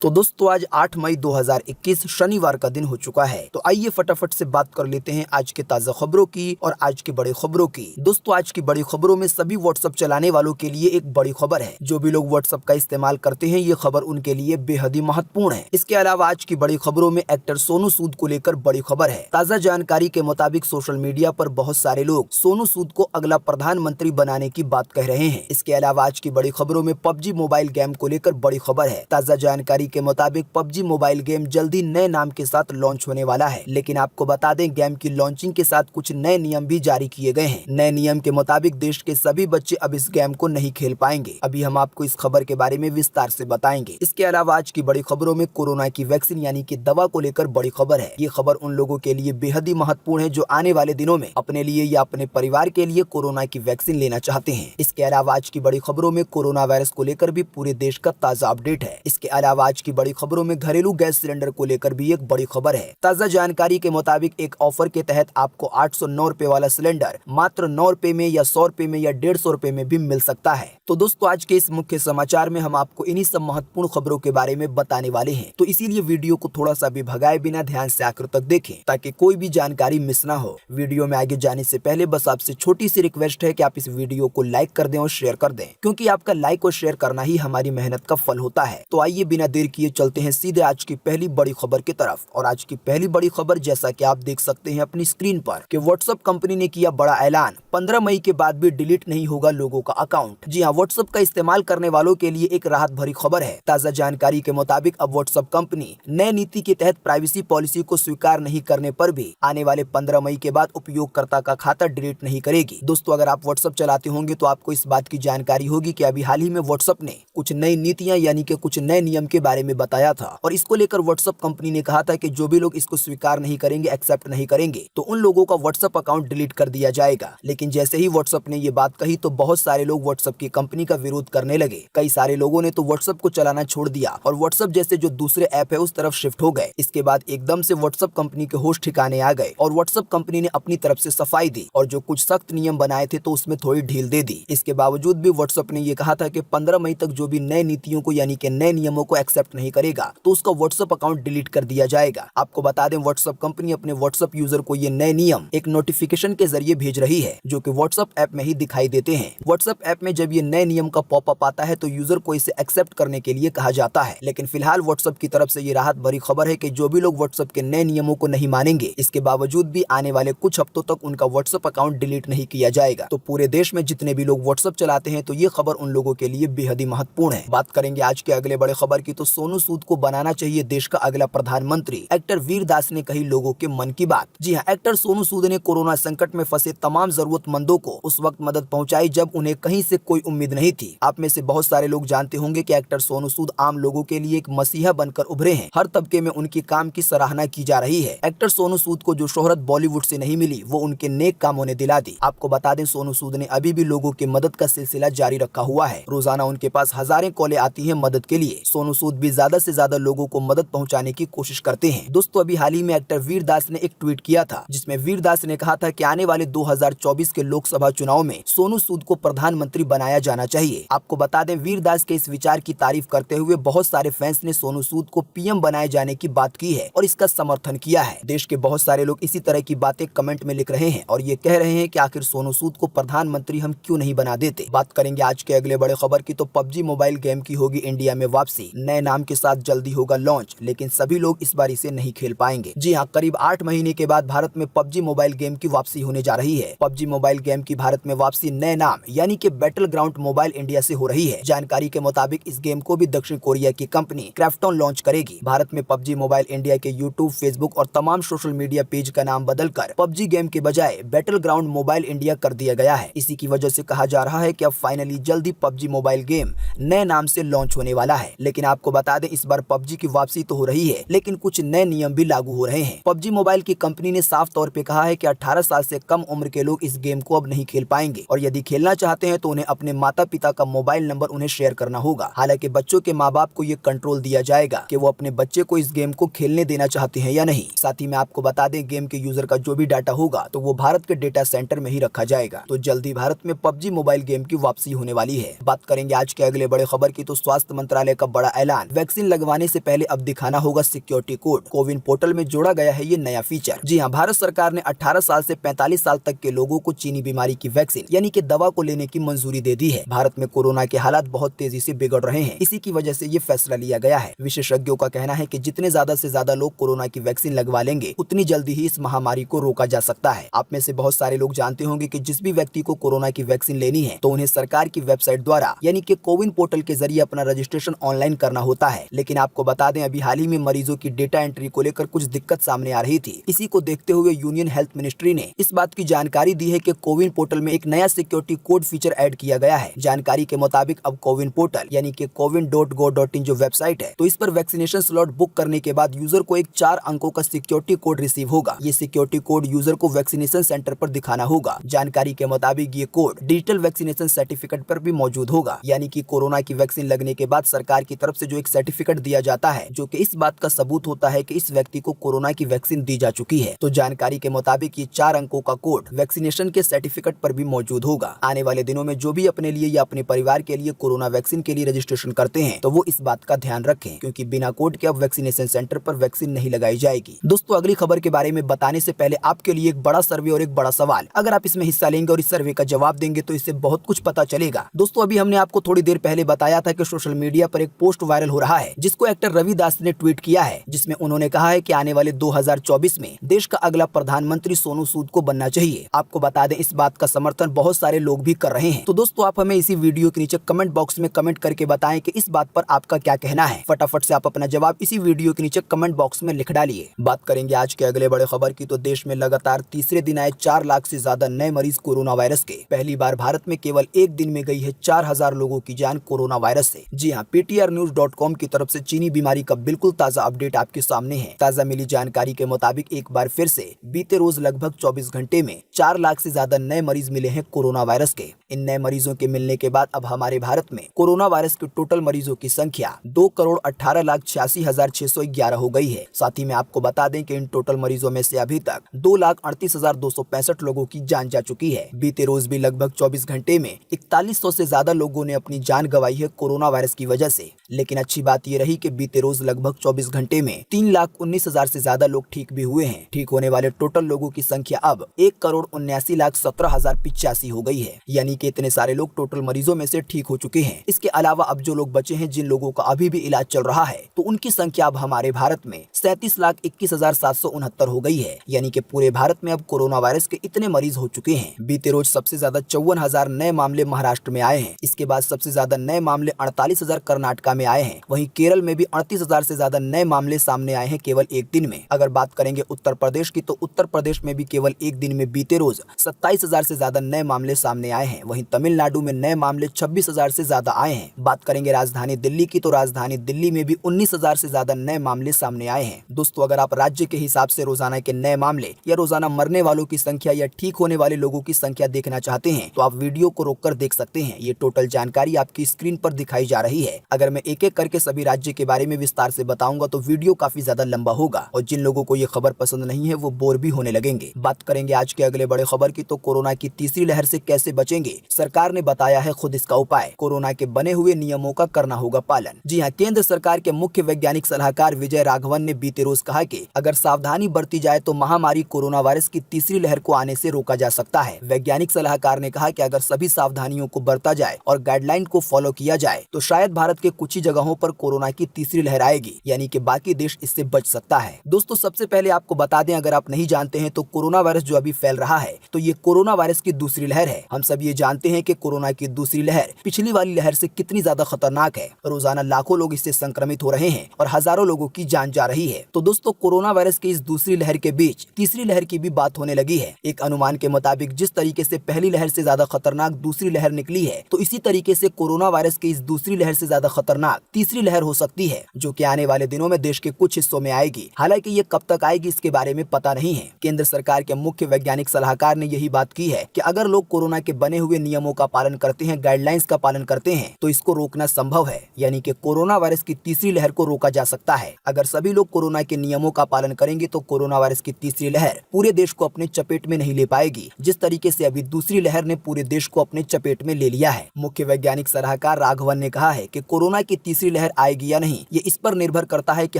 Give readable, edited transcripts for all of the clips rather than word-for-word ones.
तो दोस्तों आज 8 मई 2021 शनिवार का दिन हो चुका है। तो आइए फटाफट से बात कर लेते हैं आज के ताजा खबरों की और आज की बड़ी खबरों की। दोस्तों आज की बड़ी खबरों में सभी व्हाट्सएप चलाने वालों के लिए एक बड़ी खबर है। जो भी लोग व्हाट्सएप का इस्तेमाल करते हैं ये खबर उनके लिए बेहद ही महत्वपूर्ण है। इसके अलावा आज की बड़ी खबरों में एक्टर सोनू सूद को लेकर बड़ी खबर है। ताजा जानकारी के मुताबिक सोशल मीडिया पर बहुत सारे लोग सोनू सूद को अगला प्रधानमंत्री बनाने की बात कह रहे हैं। इसके अलावा आज की बड़ी खबरों में पबजी मोबाइल गेम को लेकर बड़ी खबर है। ताजा जानकारी के मुताबिक पबजी मोबाइल गेम जल्दी नए नाम के साथ लॉन्च होने वाला है। लेकिन आपको बता दें गेम की लॉन्चिंग के साथ कुछ नए नियम भी जारी किए गए हैं। नए नियम के मुताबिक देश के सभी बच्चे अब इस गेम को नहीं खेल पाएंगे। अभी हम आपको इस खबर के बारे में विस्तार से बताएंगे। इसके अलावा आज की बड़ी खबरों में कोरोना की वैक्सीन यानी कि दवा को लेकर बड़ी खबर है। ये खबर उन लोगों के लिए बेहद ही महत्वपूर्ण है जो आने वाले दिनों में अपने लिए या अपने परिवार के लिए कोरोना की वैक्सीन लेना चाहते हैं। इसके अलावा आज की बड़ी खबरों में कोरोना वायरस को लेकर भी पूरे देश का ताजा अपडेट है। इसके अलावा आज की बड़ी खबरों में घरेलू गैस सिलेंडर को लेकर भी एक बड़ी खबर है। ताजा जानकारी के मुताबिक एक ऑफर के तहत आपको 809 रुपए वाला सिलेंडर मात्र 9 रुपए में या 100 रुपए में या 150 रुपए में भी मिल सकता है। तो दोस्तों आज के इस मुख्य समाचार में हम आपको इन्हीं सब महत्वपूर्ण खबरों के बारे में बताने वाले हैं। तो इसीलिए वीडियो को थोड़ा सा भी भगाए बिना ध्यान से आखिर तक देखें ताकि कोई भी जानकारी मिस ना हो। वीडियो में आगे जाने से पहले बस आपसे छोटी सी रिक्वेस्ट है कि आप इस वीडियो को लाइक कर दें और शेयर कर दें, क्योंकि आपका लाइक और शेयर करना ही हमारी मेहनत का फल होता है। तो आइए बिना देर किए चलते हैं सीधे आज की पहली बड़ी खबर की तरफ। और आज की पहली बड़ी खबर जैसा कि आप देख सकते हैं अपनी स्क्रीन पर कि व्हाट्सएप कंपनी ने किया बड़ा ऐलान, 15 मई के बाद भी डिलीट नहीं होगा लोगों का अकाउंट। जी हां, व्हाट्सएप का इस्तेमाल करने वालों के लिए एक राहत भरी खबर है। ताजा जानकारी के मुताबिक अब व्हाट्सएप कंपनी नई नीति के तहत प्राइवेसी पॉलिसी को स्वीकार नहीं करने पर भी आने वाले 15 मई के बाद उपयोगकर्ता का खाता डिलीट नहीं करेगी। दोस्तों अगर आप व्हाट्सएप चलाते होंगे तो आपको इस बात की जानकारी होगी कि अभी हाल ही में व्हाट्सएप ने कुछ नई नीतियां यानी कि कुछ नए नियम के बारे में बताया था और इसको लेकर व्हाट्सएप कंपनी ने कहा था कि जो भी लोग इसको स्वीकार नहीं करेंगे, एक्सेप्ट नहीं करेंगे, तो उन लोगों का व्हाट्सएप अकाउंट डिलीट कर दिया जाएगा। लेकिन जैसे ही व्हाट्सएप ने ये बात कही तो बहुत सारे लोग व्हाट्सएप की कंपनी का विरोध करने लगे। कई सारे लोगों ने तो व्हाट्सएप को चलाना छोड़ दिया और व्हाट्सएप जैसे जो दूसरे ऐप है उस तरफ शिफ्ट हो गए। इसके बाद एकदम से व्हाट्सएप कंपनी के होश ठिकाने आ गए और व्हाट्सएप कंपनी ने अपनी तरफ से सफाई दी और जो कुछ सख्त नियम बनाए थे तो उसमें थोड़ी ढील दे दी। इसके बावजूद भी व्हाट्सएप ने यह कहा था कि 15 मई तक जो भी नए नीतियों को यानी कि नए नियमों को एक्सेप्ट नहीं करेगा तो उसका व्हाट्सएप अकाउंट डिलीट कर दिया जाएगा। आपको बता दें व्हाट्सएप कंपनी अपने व्हाट्सएप यूजर को ये नए नियम एक नोटिफिकेशन के जरिए भेज रही है जो कि व्हाट्सएप ऐप में ही दिखाई देते हैं। व्हाट्सएप ऐप में जब ये नए नियम का पॉपअप आता है तो यूजर को इसे एक्सेप्ट करने के लिए कहा जाता है। लेकिन फिलहाल व्हाट्सएप की तरफ से ये राहत भरी खबर है कि जो भी लोग व्हाट्सएप के नए नियमों को नहीं मानेंगे इसके बावजूद भी आने वाले कुछ हफ्तों तक उनका व्हाट्सएप अकाउंट डिलीट नहीं किया जाएगा। तो पूरे देश में जितने भी लोग व्हाट्सएप चलाते हैं तो ये खबर उन लोगों के लिए बेहद ही महत्वपूर्ण है। बात करेंगे आज के अगले बड़े खबर की तो सोनू सूद को बनाना चाहिए देश का अगला प्रधानमंत्री। एक्टर वीर दास ने कही लोगों के मन की बात। जी हां, एक्टर सोनू सूद ने कोरोना संकट में फंसे तमाम जरूरतमंदों को उस वक्त मदद पहुंचाई जब उन्हें कहीं से कोई उम्मीद नहीं थी। आप में से बहुत सारे लोग जानते होंगे कि एक्टर सोनू सूद आम लोगों के लिए एक मसीहा बनकर उभरे हैं। हर तबके में उनके काम की सराहना की जा रही है। एक्टर सोनू सूद को जो शोहरत बॉलीवुड से नहीं मिली वो उनके नेक कामों ने दिला दी। आपको बता दें सोनू सूद ने अभी भी लोगों की मदद का सिलसिला जारी रखा हुआ है। रोजाना उनके पास हजारें कॉलें आती हैं मदद के लिए। सोनू सूद भी ज्यादा से ज्यादा लोगों को मदद पहुंचाने की कोशिश करते हैं। दोस्तों अभी हाल ही में एक्टर वीर दास ने एक ट्वीट किया था जिसमें वीर दास ने कहा था कि आने वाले 2024 के लोकसभा चुनाव में सोनू सूद को प्रधानमंत्री बनाया जाना चाहिए। आपको बता दें वीर दास के इस विचार की तारीफ करते हुए बहुत सारे फैंस ने सोनू सूद को पीएम बनाए जाने की बात की है और इसका समर्थन किया है। देश के बहुत सारे लोग इसी तरह की बातें कमेंट में लिख रहे हैं और ये कह रहे हैं कि आखिर सोनू सूद को प्रधानमंत्री हम क्यों नहीं बना देते। बात करेंगे आज के अगले बड़े खबर की तो पबजी मोबाइल गेम की होगी इंडिया में वापसी। नए नाम के साथ जल्दी होगा लॉन्च, लेकिन सभी लोग इस बार इसे नहीं खेल पाएंगे। जी हाँ, करीब 8 महीने के बाद भारत में पबजी मोबाइल गेम की वापसी होने जा रही है। पबजी मोबाइल गेम की भारत में वापसी नए नाम यानी कि बैटल ग्राउंड मोबाइल इंडिया से हो रही है। जानकारी के मुताबिक इस गेम को भी दक्षिण कोरिया की कंपनी क्राफ्टन लॉन्च करेगी। भारत में पबजी मोबाइल इंडिया के यूट्यूब, फेसबुक और तमाम सोशल मीडिया पेज का नाम बदलकर पबजी गेम के बजाय बैटल ग्राउंड मोबाइल इंडिया कर दिया गया है। इसी की वजह से कहा जा रहा है कि अब फाइनली जल्दी पबजी मोबाइल गेम नए नाम से लॉन्च होने वाला है। लेकिन आपको बता दें इस बार पबजी की वापसी तो हो रही है लेकिन कुछ नए नियम भी लागू हो रहे हैं। पबजी मोबाइल की कंपनी ने साफ तौर पे कहा है कि 18 साल से कम उम्र के लोग इस गेम को अब नहीं खेल पाएंगे और यदि खेलना चाहते हैं तो उन्हें अपने माता पिता का मोबाइल नंबर उन्हें शेयर करना होगा। हालांकि बच्चों के माँ बाप को ये कंट्रोल दिया जाएगा कि वो अपने बच्चे को इस गेम को खेलने देना चाहते हैं या नहीं। साथ ही में आपको बता दें गेम के यूजर का जो भी डाटा होगा तो वो भारत के डेटा सेंटर में ही रखा जाएगा। तो जल्दी भारत में पबजी मोबाइल गेम की वापसी होने वाली है। बात करेंगे आज के अगले बड़े खबर की तो स्वास्थ्य मंत्रालय का बड़ा ऐलान, वैक्सीन लगवाने से पहले अब दिखाना होगा सिक्योरिटी कोड। कोविन पोर्टल में जोड़ा गया है ये नया फीचर। जी हाँ, भारत सरकार ने 18 साल से 45 साल तक के लोगों को चीनी बीमारी की वैक्सीन यानी कि दवा को लेने की मंजूरी दे दी है। भारत में कोरोना के हालात बहुत तेजी से बिगड़ रहे हैं, इसी की वजह से ये फैसला लिया गया है। विशेषज्ञों का कहना है कि जितने ज्यादा से ज्यादा लोग कोरोना की वैक्सीन लगवा लेंगे, उतनी जल्दी ही इस महामारी को रोका जा सकता है। आप में से बहुत सारे लोग जानते होंगे कि जिस भी व्यक्ति को कोरोना की वैक्सीन लेनी है तो उन्हें सरकार की वेबसाइट द्वारा यानी कि कोविन पोर्टल के जरिए अपना रजिस्ट्रेशन ऑनलाइन करना होता है। लेकिन आपको बता दें, अभी हाल ही में मरीजों की डेटा एंट्री को लेकर कुछ दिक्कत सामने आ रही थी। इसी को देखते हुए यूनियन हेल्थ मिनिस्ट्री ने इस बात की जानकारी दी है कि कोविन पोर्टल में एक नया सिक्योरिटी कोड फीचर ऐड किया गया है। जानकारी के मुताबिक अब कोविन पोर्टल यानी कि cowin.go.in जो वेबसाइट है, तो इस पर वैक्सीनेशन स्लॉट बुक करने के बाद यूजर को एक 4 अंकों का सिक्योरिटी कोड रिसीव होगा। ये सिक्योरिटी कोड यूजर को वैक्सीनेशन सेंटर पर दिखाना होगा। जानकारी के मुताबिक ये कोड डिजिटल वैक्सीनेशन सर्टिफिकेट पर भी मौजूद होगा, यानी कि कोरोना की वैक्सीन लगने के बाद सरकार की तरफ से जो एक सर्टिफिकेट दिया जाता है, जो कि इस बात का सबूत होता है कि इस व्यक्ति को कोरोना की वैक्सीन दी जा चुकी है। तो जानकारी के मुताबिक ये 4 अंकों का कोड वैक्सीनेशन के सर्टिफिकेट पर भी मौजूद होगा। आने वाले दिनों में जो भी अपने लिए या अपने परिवार के लिए कोरोना वैक्सीन के लिए रजिस्ट्रेशन करते हैं, तो वो इस बात का ध्यान रखें, क्योंकि बिना कोड के अब वैक्सीनेशन सेंटर पर वैक्सीन नहीं लगाई जाएगी। दोस्तों, अगली खबर के बारे में बताने से पहले आपके लिए एक बड़ा सर्वे और एक बड़ा सवाल। अगर आप इसमें हिस्सा लेंगे और इस सर्वे का जवाब देंगे तो इससे बहुत कुछ पता चलेगा। दोस्तों, अभी हमने आपको थोड़ी देर पहले बताया था कि सोशल मीडिया पर एक पोस्ट वायरल हो रहा है, जिसको एक्टर रवि दास ने ट्वीट किया है, जिसमें उन्होंने कहा है कि आने वाले 2024 में देश का अगला प्रधानमंत्री सोनू सूद को बनना चाहिए। आपको बता दें, इस बात का समर्थन बहुत सारे लोग भी कर रहे हैं। तो दोस्तों, आप हमें इसी वीडियो के नीचे कमेंट बॉक्स में कमेंट करके बताएं कि इस बात पर आपका क्या कहना है। फटाफट से आप अपना जवाब इसी वीडियो के नीचे कमेंट बॉक्स में लिख डालिए। बात करेंगे आज के अगले बड़े खबर की, तो देश में लगातार तीसरे दिन आए 4 लाख से ज्यादा नए मरीज कोरोना वायरस के। पहली बार भारत में केवल एक दिन में गई है 4000 लोगों की जान कोरोना वायरस से। जी हाँ, PTRnews.com की तरफ से चीनी बीमारी का बिल्कुल ताजा अपडेट आपके सामने है। ताजा मिली जानकारी के मुताबिक एक बार फिर से बीते रोज लगभग 24 घंटे में 4 लाख से ज्यादा नए मरीज मिले हैं कोरोना वायरस के। इन नए मरीजों के मिलने के बाद अब हमारे भारत में कोरोना वायरस के टोटल मरीजों की संख्या 2,18,86,611 हो गई है। साथ ही में आपको बता दें कि इन टोटल मरीजों में से अभी तक 2,38,265 लोगों की जान जा चुकी है। बीते रोज भी लगभग 24 घंटे में 4100 से ज्यादा लोगों ने अपनी जान गंवाई है कोरोना वायरस की वजह से। लेकिन अच्छी बात ये रही कि बीते रोज लगभग 24 घंटे में 3,19,000 से ज्यादा लोग ठीक भी हुए हैं। ठीक होने वाले टोटल लोगों की संख्या अब 1,79,17,085 हो गई है, यानी कि इतने सारे लोग टोटल मरीजों में से ठीक हो चुके हैं। इसके अलावा अब जो लोग बचे हैं, जिन लोगों का अभी भी इलाज चल रहा है, तो उनकी संख्या अब हमारे भारत में 37,21,769 हो गई है, यानी कि पूरे भारत में अब कोरोना वायरस के इतने मरीज हो चुके हैं। बीते रोज सबसे ज्यादा 54,000 नए मामले महाराष्ट्र में आए हैं। इसके बाद सबसे ज्यादा नए मामले 48,000 कर्नाटका में आए हैं। वहीं केरल में भी 38,000 से ज्यादा नए मामले सामने आए हैं केवल एक दिन में। अगर बात करेंगे उत्तर प्रदेश की, तो उत्तर प्रदेश में भी केवल एक दिन में बीते रोज 27,000 से ज्यादा नए मामले सामने आए हैं। वहीं तमिलनाडु में नए मामले 26,000 से ज्यादा आए हैं। बात करेंगे राजधानी दिल्ली की, तो राजधानी दिल्ली में भी 19,000 से ज्यादा नए मामले सामने आए हैं। दोस्तों, अगर आप राज्य के हिसाब से रोजाना के नए मामले या रोजाना मरने वालों की संख्या या ठीक होने वाले लोगों की संख्या देखना चाहते हैं, तो आप वीडियो को रोककर देख सकते हैं। ये टोटल जानकारी आपकी स्क्रीन पर दिखाई जा रही है। अगर मैं एक एक करके सभी राज्य के बारे में विस्तार से बताऊंगा तो वीडियो काफी ज्यादा लंबा होगा और जिन लोगों को ये खबर पसंद नहीं है वो बोर भी होने लगेंगे। बात करेंगे आज के अगले बड़े खबर की, तो कोरोना की तीसरी लहर से कैसे बचेंगे, सरकार ने बताया है खुद इसका उपाय। कोरोना के बने हुए नियमों का करना होगा पालन। जी हाँ, केंद्र सरकार के मुख्य वैज्ञानिक सलाहकार विजय राघवन ने बीते रोज कहा कि अगर सावधानी बरती जाए तो महामारी कोरोना वायरस की तीसरी लहर को आने से रोका जा सकता है। वैज्ञानिक सलाहकार ने कहा कि अगर सभी सावधानियों को बरता जाए और गाइडलाइन को फॉलो किया जाए तो शायद भारत के कुछ ही जगहों पर कोरोना की तीसरी लहर आएगी, यानी कि बाकी देश इससे बच सकता है। दोस्तों, सबसे पहले आपको बता दें, अगर आप नहीं जानते हैं, तो कोरोना वायरस जो अभी फैल रहा है, तो ये कोरोना वायरस की दूसरी लहर है। हम सब ये जानते हैं कि कोरोना की दूसरी लहर पिछली वाली लहर से कितनी ज्यादा खतरनाक है। रोजाना लाखों लोग इससे संक्रमित हो रहे हैं और हजारों लोगों की जान जा रही है। तो दोस्तों, कोरोना वायरस की इस दूसरी लहर के बीच तीसरी लहर की भी बात होने लगी है। एक अनुमान के मुताबिक जिस तरीके से पहली लहर से ज्यादा खतरनाक दूसरी लहर निकली है, तो इसी तरीके से कोरोना वायरस की इस दूसरी लहर से ज्यादा खतरनाक तीसरी लहर हो सकती है, जो कि आने वाले दिनों में देश के कुछ हिस्सों में आएगी। हालांकि ये कब तक आएगी इसके बारे में पता नहीं है। केंद्र सरकार के मुख्य वैज्ञानिक सलाहकार ने यही बात की है कि अगर लोग कोरोना के बने हुए नियमों का पालन करते हैं, गाइडलाइंस का पालन करते हैं, तो इसको रोकना संभव है, यानी कि कोरोना वायरस की तीसरी लहर को रोका जा सकता है। अगर सभी लोग कोरोना के नियमों का पालन करेंगे तो कोरोना वायरस की तीसरी लहर पूरे देश को अपने चपेट में नहीं ले पाएगी, जिस तरीके से अभी दूसरी लहर ने पूरे देश को अपने चपेट में ले लिया है। मुख्य वैज्ञानिक सलाहकार राघवन ने कहा है कि कोरोना की तीसरी लहर आएगी या नहीं, ये इस पर निर्भर करता है कि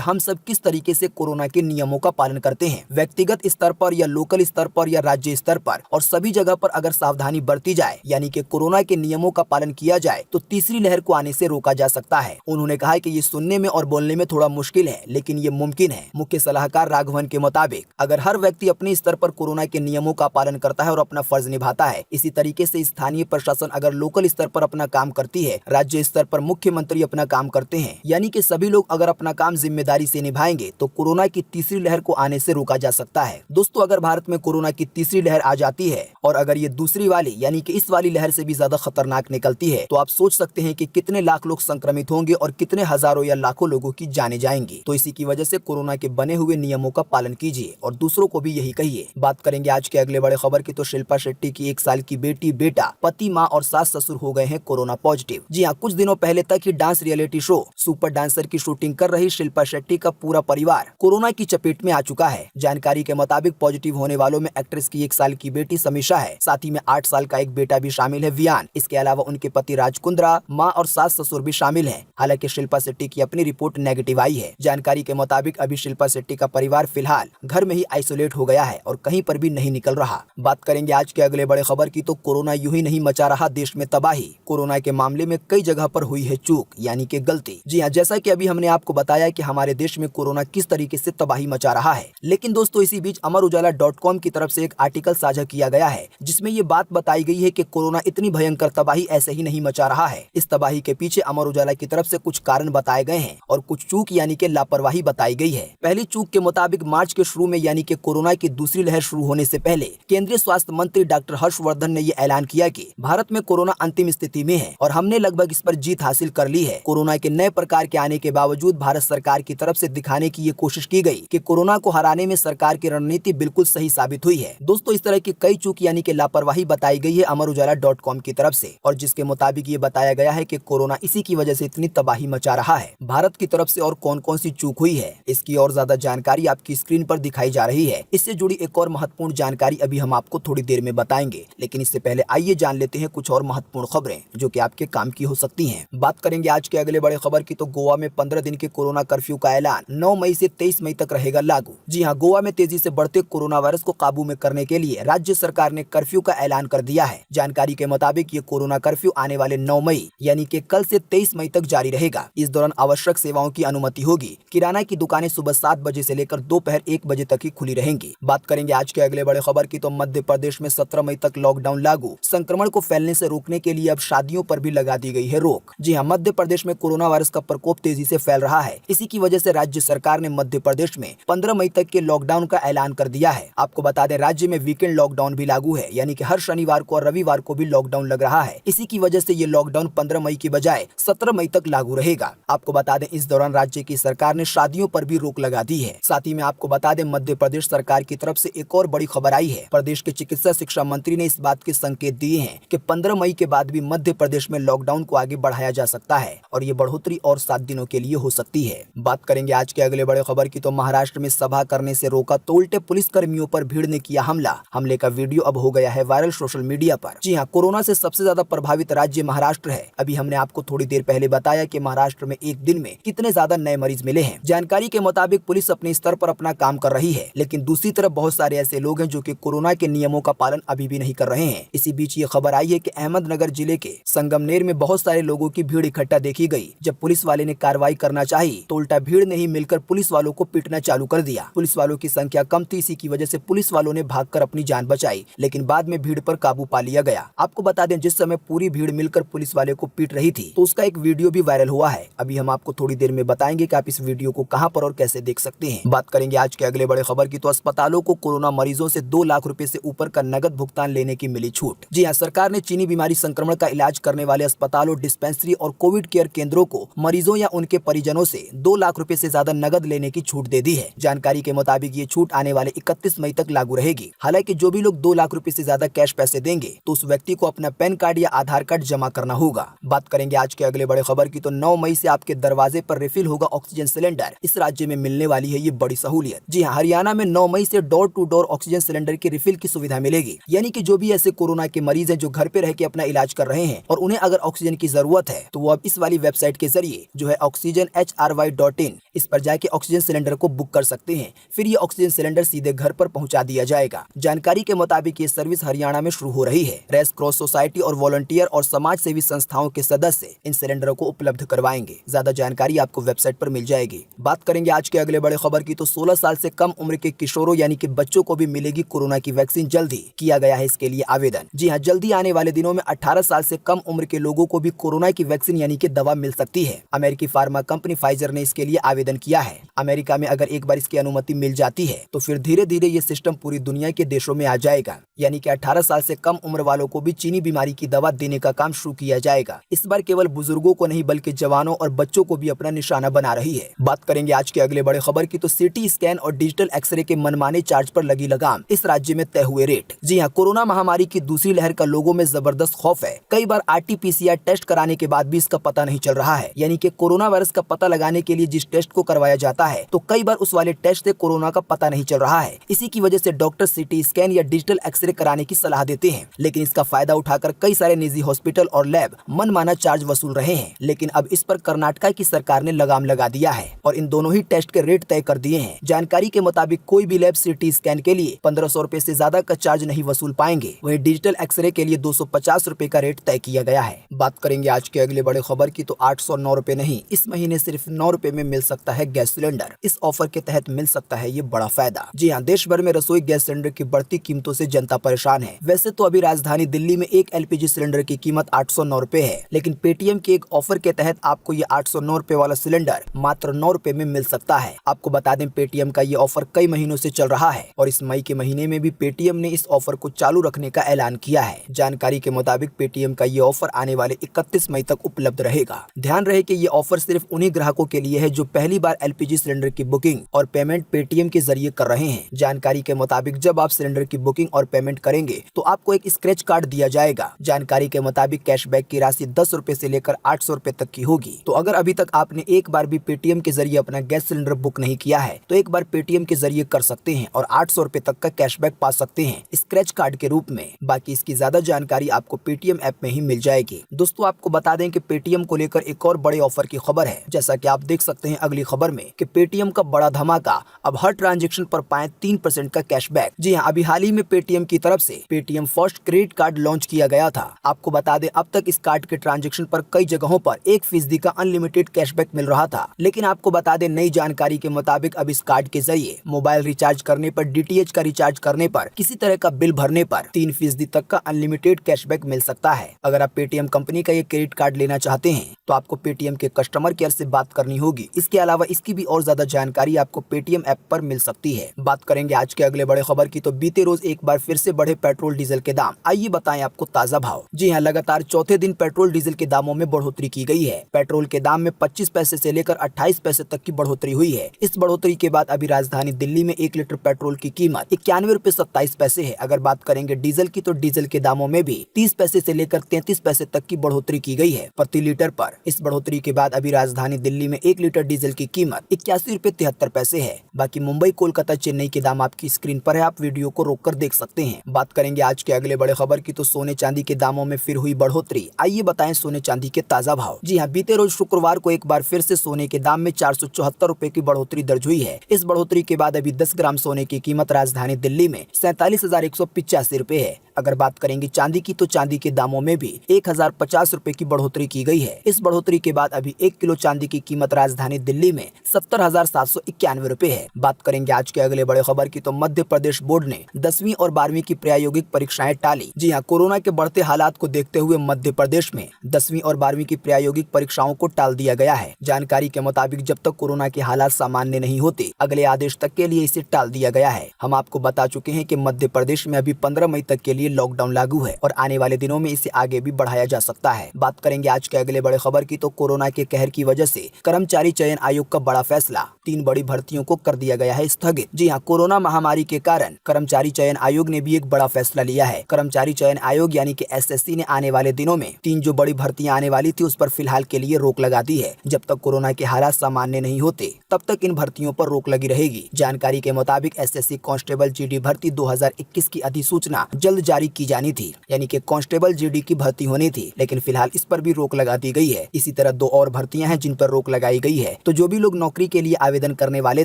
हम सब किस तरीके से कोरोना के नियमों का पालन करते हैं, व्यक्तिगत स्तर पर या लोकल स्तर पर या राज्य स्तर पर, और सभी जगह पर अगर सावधानी बरती जाए यानी कि कोरोना के नियमों का पालन किया जाए तो तीसरी लहर को आने से रोका जा सकता है। उन्होंने कहा कि ये सुनने में और बोलने में थोड़ा मुश्किल है, लेकिन ये मुमकिन है। मुख्य सलाहकार राघवन के मुताबिक अगर हर व्यक्ति अपने स्तर पर कोरोना के नियमों का पालन करता है और अपना फर्ज निभाता है, इसी तरीके से स्थानीय प्रशासन अगर लोकल स्तर पर अपना काम करती है, राज्य स्तर पर मुख्यमंत्री अपना काम करते हैं, यानी कि सभी लोग अगर अपना काम जिम्मेदारी से निभाएंगे तो कोरोना की तीसरी लहर को आने से रोका जा सकता है। दोस्तों, अगर भारत में कोरोना की तीसरी लहर आ जाती है और अगर ये दूसरी वाली यानी कि इस वाली लहर से भी ज्यादा खतरनाक निकलती है तो आप सोच सकते हैं कि कितने लाख लोग संक्रमित होंगे और कितने हजारों या लाखों लोगों की जानें जाएंगी। तो इसी की वजह से कोरोना के बने हुए नियमों का पालन कीजिए और दूसरों को भी यही कहिए। बात करेंगे आज के अगले बड़े खबर की, तो शिल्पा शेट्टी की 1 साल की बेटी, बेटा, पति, माँ और सास ससुर हो गए हैं कोरोना पॉजिटिव। जी हाँ, कुछ दिनों पहले तक ही dance reality show super dancer की शूटिंग कर रही शिल्पा शेट्टी का पूरा परिवार कोरोना की चपेट में आ चुका है। जानकारी के मुताबिक पॉजिटिव होने वालों में एक्ट्रेस की 1 साल की बेटी समीक्षा है, साथ ही में 8 साल का एक बेटा भी शामिल है, वियान। इसके अलावा उनके पति राज कुंद्रा, माँ और सास ससुर भी शामिल हैं। हालांकि शिल्पा शेट्टी की अपनी रिपोर्ट नेगेटिव आई है। जानकारी के मुताबिक अभी शिल्पा शेट्टी का परिवार फिलहाल घर में ही आइसोलेट हो गया है और कहीं पर भी नहीं निकल रहा। बात करेंगे आज के अगले बड़े खबर की, तो कोरोना यूं ही नहीं मचा रहा देश में तबाही। कोरोना के मामले में कई जगह पर हुई है चूक यानी कि गलती। जी हाँ, जैसा कि अभी हमने आपको बताया कि हमारे देश में कोरोना किस तरीके से तबाही मचा रहा है, लेकिन दोस्तों इसी बीच अमरउजाला.com की तरफ से एक आर्टिकल साझा किया गया है जिसमें ये बात बताई गई है कि कोरोना इतनी भयंकर तबाही ऐसे ही नहीं मचा रहा है। इस तबाही के पीछे अमर उजाला की तरफ से कुछ कारण बताए गए हैं और कुछ चूक यानी कि लापरवाही बताई गई है। पहली चूक के मुताबिक मार्च के शुरू में यानी कि कोरोना की दूसरी लहर शुरू होने से पहले केंद्रीय स्वास्थ्य मंत्री डॉक्टर हर्षवर्धन ने ये ऐलान किया कि भारत में कोरोना अंतिम स्थिति में है और हमने लगभग इस पर जीत हासिल कर ली है। कोरोना के नए प्रकार के आने के बावजूद भारत सरकार की तरफ से दिखाने की ये कोशिश की गई कि कोरोना को हराने में सरकार की रणनीति बिल्कुल सही साबित हुई है। दोस्तों, इस तरह की कई चूक यानी कि लापरवाही बताई गई है अमरउजाला.com की तरफ से, और जिसके मुताबिक ये बताया गया है कि कोरोना इसी की वजह से इतनी तबाही मचा रहा है। भारत की तरफ से और कौन कौन सी चूक हुई है, इसकी और ज्यादा जानकारी आपकी स्क्रीन पर दिखाई जा रही है। इससे जुड़ी एक और महत्वपूर्ण जानकारी अभी हम आपको थोड़ी देर में बताएंगे, लेकिन इससे पहले आइए जान लेते हैं कुछ और महत्वपूर्ण खबरें जो कि आपके काम की हो सकती हैं। बात करेंगे आज के अगले बड़े खबर की, तो गोवा में 15 दिन के कोरोना कर्फ्यू का ऐलान 9 मई से 23 मई तक रहेगा लागू। जी हाँ, गोवा में तेजी से बढ़ते कोरोना वायरस को काबू में करने के लिए राज्य सरकार ने कर्फ्यू का ऐलान कर दिया है। जानकारी के मुताबिक ये कोरोना कर्फ्यू आने वाले 9 मई यानी कि कल से 23 मई तक जारी रहेगा। इस दौरान आवश्यक सेवाओं की अनुमति होगी। किराना की दुकानें सुबह 7 बजे से लेकर दोपहर 1 बजे तक ही खुली रहेंगी। बात करेंगे आज के अगले बड़े खबर की, तो मध्य प्रदेश में 17 मई तक लॉकडाउन लागू। संक्रमण को फैलने से रोकने के लिए अब शादियों पर भी लगा दी गई है रोक। जी हाँ, मध्य प्रदेश में कोरोना वायरस का प्रकोप तेजी से फैल रहा है। इसी की वजह से राज्य सरकार ने मध्य प्रदेश में 15 मई तक के लॉकडाउन का ऐलान कर दिया है। आपको बता दें, राज्य में वीकेंड लॉकडाउन भी लागू है, यानी कि हर शनिवार को और रविवार को भी लॉकडाउन लग रहा है। इसी की वजह से ये लॉकडाउन 15 मई की बजाय 17 मई तक लागू रहेगा। आपको बता दें, इस दौरान राज्य की सरकार ने शादियों पर भी रोक लगा दी है। साथ ही में आपको बता दें, मध्य प्रदेश सरकार की तरफ से एक और बड़ी खबर आई है। प्रदेश के चिकित्सा शिक्षा मंत्री ने इस बात के संकेत दिए हैं कि 15 मई के बाद भी मध्य प्रदेश में लॉकडाउन को आगे बढ़ाया जा सकता है और ये बढ़ोतरी और 7 दिनों के लिए हो सकती है। बात करेंगे आज के अगले बड़े खबर की, तो महाराष्ट्र में सभा करने से रोका तो उल्टे पुलिस कर्मियों पर भीड़ ने किया हमला। हमले का वीडियो अब हो गया है वायरल सोशल मीडिया पर। जी हाँ, कोरोना से सबसे ज्यादा प्रभावित राज्य महाराष्ट्र है। अभी हमने आपको थोड़ी देर पहले बताया कि महाराष्ट्र में एक दिन में कितने ज्यादा नए मरीज मिले हैं। जानकारी के मुताबिक पुलिस अपने स्तर पर अपना काम कर रही है, लेकिन दूसरी तरफ बहुत सारे ऐसे लोग हैं जो कि कोरोना के नियमों का पालन अभी भी नहीं कर रहे हैं। इसी बीच ये खबर आई है कि अहमदनगर जिले के संगमनेर में बहुत सारे लोगों की भीड़ इकट्ठा देखी गई। जब पुलिस वाले ने कार्रवाई करना चाही तो उल्टा भीड़ ने ही मिलकर पुलिस वालों को पीटना चालू कर दिया। पुलिस वालों की संख्या कम थी, इसी की वजह से पुलिस वालों ने भागकर अपनी जान बचाई, लेकिन बाद में भीड़ पर काबू पा लिया गया। आपको बता दें, जिस समय पूरी भीड़ मिलकर पुलिस वाले को पीट रही थी तो उसका एक वीडियो भी वायरल हुआ है। अभी हम आपको थोड़ी देर में बताएंगे कि आप इस वीडियो को कहां पर और कैसे देख सकते हैं। बात करेंगे आज के अगले बड़े खबर की, तो अस्पतालों को कोरोना मरीजों से 2 लाख रुपए से ऊपर का नगद भुगतान लेने की मिली छूट। जी हाँ, सरकार ने चीनी बीमारी संक्रमण का इलाज करने वाले अस्पतालों, डिस्पेंसरी और कोविड केयर केंद्रों को मरीजों या उनके परिजनों से 2 लाख रुपए से ज्यादा नगद लेने की छूट दे दी है। जानकारी के मुताबिक ये छूट आने वाले 31 मई तक लागू रहेगी। हालांकि जो भी लोग 2 लाख रुपए से ज्यादा कैश पैसे देंगे तो उस व्यक्ति को अपना पैन कार्ड या आधार कार्ड जमा करना होगा। बात करेंगे आज के अगले बड़े खबर की, तो 9 मई से आपके दरवाजे पर रिफिल होगा ऑक्सीजन सिलेंडर। इस राज्य में मिलने वाली है ये बड़ी सहूलियत। जी हाँ, हरियाणा में 9 मई से door to door oxygen cylinder की रिफिल की सुविधा मिलेगी। यानी कि जो भी ऐसे कोरोना के मरीज हैं जो घर पे रह के अपना इलाज कर रहे हैं और उन्हें अगर ऑक्सीजन की जरूरत है तो वो अब इस वाली वेबसाइट के जरिए जो है oxygenhry.in इस पर जाके ऑक्सीजन सिलेंडर को बुक कर सकते हैं। फिर ये ऑक्सीजन सिलेंडर सीधे घर पर पहुंचा दिया जाएगा। जानकारी के मुताबिक ये सर्विस हरियाणा में शुरू हो रही है। रेड क्रॉस सोसाइटी और वॉलंटियर और समाज सेवी संस्थाओं के सदस्य इन सिलेंडरों को उपलब्ध करवाएंगे। ज्यादा जानकारी आपको वेबसाइट पर मिल जाएगी। बात करेंगे आज के अगले बड़े खबर की, तो 16 साल से कम उम्र के किशोरों यानी कि बच्चों को भी मिलेगी कोरोना की वैक्सीन। जल्द ही किया गया है इसके लिए आवेदन। जी हाँ, जल्दी आने वाले दिनों में 18 साल से कम उम्र के लोगों को भी कोरोना की वैक्सीन यानी कि दवा मिल सकती है। अमेरिकी फार्मा कंपनी फाइजर ने इसके लिए आवेदन किया है। अमेरिका में अगर एक बार इसकी अनुमति मिल जाती है तो फिर धीरे धीरे ये सिस्टम पूरी दुनिया के देशों में आ जाएगा, यानी कि 18 साल से कम उम्र वालों को भी चीनी बीमारी की दवा देने का काम शुरू किया जाएगा। इस बार केवल बुजुर्गों को नहीं बल्कि जवानों और बच्चों को भी अपना निशाना बना रही है। बात करेंगे आज के अगले बड़े खबर की, तो सिटी स्कैन और डिजिटल एक्सरे के मनमाने चार्ज पर लगी लगाम, इस राज्य में तय हुए रेट। जी हाँ, कोरोना महामारी की दूसरी लहर का लोगों में जबरदस्त खौफ है। कई बार RT-PCR टेस्ट कराने के बाद भी इसका पता नहीं चल रहा है, यानी कि कोरोना वायरस का पता लगाने के लिए जिस टेस्ट को करवाया जाता है तो कई बार उस वाले टेस्ट से कोरोना का पता नहीं चल रहा है। इसी की वजह से डॉक्टर सिटी स्कैन या डिजिटल एक्सरे कराने की सलाह देते हैं, लेकिन इसका फायदा उठाकर कई सारे निजी हॉस्पिटल और लैब मनमाना चार्ज वसूल रहे हैं। लेकिन अब इस पर कर्नाटका की सरकार ने लगाम लगा दिया है और इन दोनों ही टेस्ट के रेट तय कर दिए हैं। जानकारी के मुताबिक कोई भी लैब सिटी स्कैन के लिए 1500 रुपए से ज्यादा का चार्ज नहीं वसूल पाएंगे। वहीं डिजिटल एक्सरे के लिए 250 रुपए का रेट तय किया गया है। बात करेंगे आज के अगले बड़े खबर की, तो 809 रुपए नहीं, इस महीने सिर्फ 9 रुपए में मिल सकता है गैस सिलेंडर। इस ऑफर के तहत मिल सकता है ये बड़ा फायदा। जी हाँ, देश भर में रसोई गैस सिलेंडर की बढ़ती कीमतों से जनता परेशान है। वैसे तो अभी राजधानी दिल्ली में एक LPG सिलेंडर की कीमत 809 रुपए है, लेकिन पेटीएम के एक ऑफर के तहत आपको ये 809 रुपए वाला सिलेंडर मात्र 9 रुपए में मिल सकता है। आपको बता दें, पेटीएम का ये ऑफर कई महीनों से चल रहा है और इस मई के महीने में भी पेटीएम ने इस ऑफर को चालू रखने का ऐलान किया है। जानकारी के मुताबिक पेटीएम का ये ऑफर आने वाले 31 मई तक उपलब्ध रहेगा। ध्यान रहे कि ये ऑफर सिर्फ उन्हीं ग्राहकों के लिए है जो पहली बार LPG सिलेंडर की बुकिंग और पेमेंट पेटीएम के जरिए कर रहे हैं। जानकारी के मुताबिक जब आप सिलेंडर की बुकिंग और पेमेंट करेंगे तो आपको एक स्क्रैच कार्ड दिया जाएगा। जानकारी के मुताबिक कैशबैक की राशि 10 रुपए से लेकर 800 रुपए तक की होगी। तो अगर अभी तक आपने एक बार भी पेटीएम के जरिए अपना गैस सिलेंडर बुक नहीं किया है तो एक बार पेटीएम के जरिए कर सकते हैं और 800 रुपए तक का कैशबैक पा सकते हैं स्क्रैच कार्ड के रूप में। बाकी इसकी ज्यादा जानकारी आपको पेटीएम ऐप में ही मिल जाएगी। दोस्तों, आपको बता दें कि पेटीएम को लेकर एक और बड़े ऑफर की खबर है। जैसा कि आप देख सकते हैं अगली खबर में कि पेटीएम का बड़ा धमाका, अब हर ट्रांजैक्शन पर पाएं 3% का कैशबैक। जी हाँ, अभी हाल ही में पेटीएम की तरफ से Paytm first credit card launch किया गया था। आपको बता दें, अब तक इस कार्ड के ट्रांजैक्शन पर कई जगहों पर 1% का अनलिमिटेड कैशबैक मिल रहा था, लेकिन आपको बता दें, नई जानकारी के मुताबिक अब इस कार्ड के जरिए मोबाइल रिचार्ज करने पर, DTH का रिचार्ज करने पर, किसी तरह का बिल भरने पर 3% तक का अनलिमिटेड कैशबैक मिल सकता है। अगर आप पेटीएम कंपनी का ये क्रेडिट कार्ड लेना चाहते हैं तो आपको पेटीएम के कस्टमर केयर से बात करनी होगी। इसके अलावा इसकी भी और ज्यादा जानकारी आपको पेटीएम ऐप पर मिल सकती है। बात करेंगे आज के अगले बड़े खबर की, तो बीते रोज एक बार फिर से बढ़े पेट्रोल डीजल के दाम। आइए बताएं आपको ताजा भाव। जी हाँ, लगातार चौथे दिन पेट्रोल डीजल के दामों में बढ़ोतरी की गई है। पेट्रोल के दाम में 25 पैसे से लेकर 28 पैसे तक की बढ़ोतरी हुई है। इस बढ़ोतरी के बाद अभी राजधानी दिल्ली में 1 लीटर पेट्रोल की कीमत 91 रुपए 27 पैसे है। अगर बात करेंगे डीजल की, तो डीजल के दामों में भी 30 पैसे से लेकर 33 पैसे तक की बढ़ोतरी की गई है प्रति लीटर पर। इस बढ़ोतरी के बाद अभी राजधानी दिल्ली में 1 लीटर डीजल की कीमत 81 रुपए 73 पैसे है। बाकी मुंबई, कोलकाता, चेन्नई के दाम आपकी स्क्रीन पर है, आप वीडियो को रोककर देख सकते हैं। बात करेंगे आज के अगले बड़े खबर की, तो सोने चांदी के दामों में फिर हुई बढ़ोतरी। आइए बताएं सोने चांदी के ताजा भाव। जी हाँ, बीते रोज शुक्रवार को एक बार फिर से सोने के दाम में 474 रुपए की बढ़ोतरी दर्ज हुई है। इस बढ़ोतरी के बाद अभी 10 ग्राम सोने की कीमत राजधानी दिल्ली में 47,185 रुपए है। अगर बात करेंगे चांदी की, तो चांदी के दामों में भी 1050 रुपए की बढ़ोतरी की गई है। इस बढ़ोतरी के बाद अभी 1 किलो चांदी की कीमत राजधानी दिल्ली में 70,791 रुपए है। बात करेंगे आज के अगले बड़े खबर की, तो मध्य प्रदेश बोर्ड ने 10वीं और 12वीं की प्रायोगिक परीक्षाएं टाली। जी हाँ, कोरोना के बढ़ते हालात को देखते हुए मध्य प्रदेश में 10वीं और 12वीं की प्रायोगिक परीक्षाओं को टाल दिया गया है। जानकारी के मुताबिक जब तक कोरोना के हालात सामान्य नहीं होते, अगले आदेश तक के लिए इसे टाल दिया गया है। हम आपको बता चुके हैं कि मध्य प्रदेश में अभी 15 मई तक के लिए लॉकडाउन लागू है और आने वाले दिनों में इसे आगे भी बढ़ाया जा सकता है। बात करेंगे आज के अगले बड़े खबर की, तो कोरोना के कहर की वजह से कर्मचारी चयन आयोग का बड़ा फैसला। 3 बड़ी भर्तियों को कर दिया गया है स्थगित। जी हाँ, कोरोना महामारी के कारण कर्मचारी चयन आयोग ने भी एक बड़ा फैसला लिया है। कर्मचारी चयन आयोग यानी कि एसएससी ने आने वाले दिनों में 3 जो बड़ी भर्तियां आने वाली थी उस पर फिलहाल के लिए रोक लगा दी है। जब तक कोरोना के हालात सामान्य नहीं होते तब तक इन भर्तियों पर रोक लगी रहेगी। जानकारी के मुताबिक एसएससी कांस्टेबल जीडी भर्ती 2021 की अधिसूचना जल्द जारी की जानी थी, यानी कि कांस्टेबल जीडी की भर्ती होनी थी, लेकिन फिलहाल इस पर भी रोक लगा दी गई है। इसी तरह 2 और भर्तियां हैं जिन पर रोक लगाई गई है। तो जो भी लोग नौकरी के लिए आवेदन करने वाले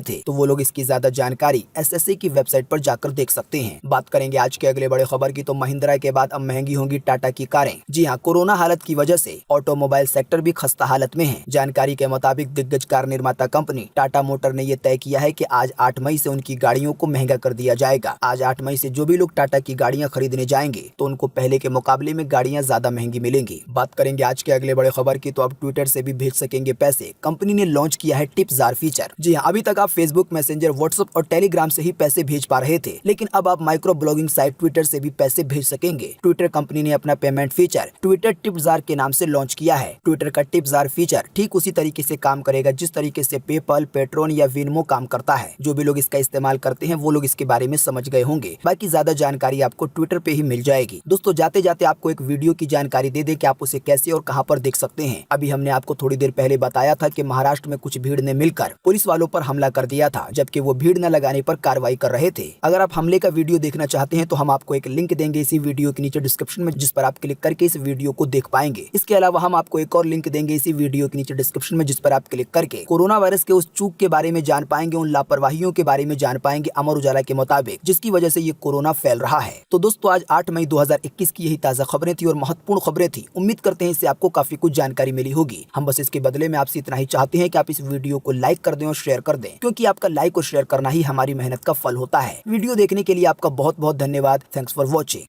थे तो वो लोग इसकी ज्यादा जानकारी एसएससी की वेबसाइट पर जाकर देख सकते हैं। बात करेंगे आज के अगले बड़े खबर की, तो महिंद्रा के बाद अब महंगी होंगी टाटा की कारें। जी हाँ, कोरोना हालत की वजह से ऑटोमोबाइल सेक्टर भी खस्ता हालत में है। जानकारी के मुताबिक दिग्गज कार निर्माता कंपनी टाटा मोटर ने यह तय किया है कि आज 8 मई से उनकी गाड़ियों को महंगा कर दिया जाएगा। आज 8 मई से जो भी लोग टाटा की गाड़ियां खरीदने जाएंगे तो उनको पहले के मुकाबले में गाड़ियां ज्यादा महंगी मिलेंगी। बात करेंगे आज के अगले बड़े खबर की, तो अब ट्विटर से भी भेज सकेंगे पैसे। कंपनी ने लॉन्च किया है टिप जार फीचर। जी हाँ, अभी तक आप फेसबुक, मैसेंजर, व्हाट्सएप और टेलीग्राम से ही पैसे भेज पा रहे थे, लेकिन अब आप माइक्रो ब्लॉगिंग साइट ट्विटर से भी पैसे भेज सकेंगे। ट्विटर कंपनी ने अपना payment feature Twitter tip jar के नाम से लॉन्च किया है। ट्विटर का टिप जार फीचर ठीक उसी तरीके से काम करेगा जिस तरीके से पेपल, पेट्रोन या विनमो काम करता है। जो भी लोग इसका इस्तेमाल करते हैं वो लोग इसके बारे में समझ गए होंगे। बाकी ज्यादा जानकारी आपको ट्विटर पे ही मिल जाएगी। दोस्तों, जाते जाते आपको एक वीडियो की जानकारी दे दे कि आप उसे कैसे और कहां पर देख सकते हैं। अभी हमने आपको थोड़ी देर पहले बताया था कि महाराष्ट्र में कुछ भीड़ ने मिलकर पुलिस वालों पर हमला कर दिया था, जबकि वो भीड़ न लगाने पर कार्रवाई कर रहे थे। अगर आप हमले का वीडियो देखना चाहते हैं तो हम आपको एक लिंक देंगे इसी वीडियो के नीचे डिस्क्रिप्शन में, जिस पर आप क्लिक करके इस वीडियो को देख पाएंगे। इसके अलावा हम आपको एक और लिंक देंगे इसी वीडियो के नीचे डिस्क्रिप्शन में, जिस पर आप क्लिक करके कोरोना वायरस के उस चूक के बारे में जान पाएंगे, उन लापरवाहियों के बारे में जान पाएंगे अमर उजाला के मुताबिक, जिसकी वजह से ये कोरोना फैल रहा है। तो दोस्तों, आज 8 मई 2021 की यही ताजा खबरें थी और महत्वपूर्ण खबरें थी। उम्मीद करते हैं इससे आपको काफी कुछ जानकारी मिली होगी। हम बस इसके बदले में आपसे इतना ही चाहते हैं कि आप इस वीडियो को लाइक कर दें और शेयर कर दें, क्योंकि आपका लाइक और शेयर करना ही हमारी मेहनत का फल होता है। वीडियो देखने के लिए आपका बहुत बहुत धन्यवाद। Thanks for watching.